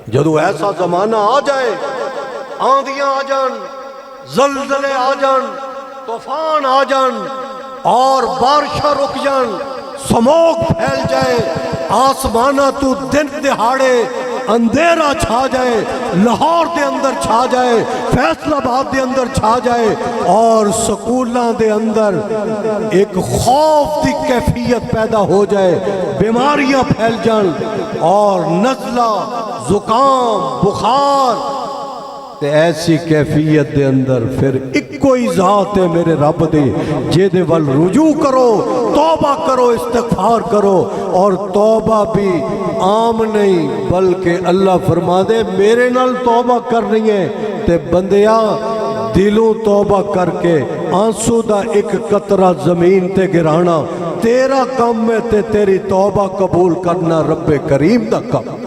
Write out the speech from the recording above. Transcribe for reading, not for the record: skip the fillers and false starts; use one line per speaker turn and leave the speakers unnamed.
जदों ऐसा जमाना आ जाए, आंधियां आ जान, जलजले आ जान, तूफान आ जान और बारिशां रुक जान, स्मोक फैल जाए, आसमाना तू दिन दिहाड़े अंधेरा छा जाए, लाहौर के अंदर छा जाए, फैसलाबाद के अंदर छा जाए और स्कूलों के अंदर एक खौफ की कैफियत पैदा हो जाए, बीमारियां फैल जान और नज़ला, जुकाम, बुखार, ते ऐसी कैफियत दे अंदर फिर इक्को ही ज़ात है मेरे रब दी, जेदे वल रुजू करो, तौबा करो, इस्तिग़फ़ार करो। और तौबा भी आम नहीं बल्कि अल्लाह फरमा दे मेरे नाल तौबा करनी है ते बंदिया दिलों तौबा करके आंसू दा एक कतरा जमीन ते गिराना तेरा काम है ते तेरी तौबा कबूल करना रब्बे करीम दा काम।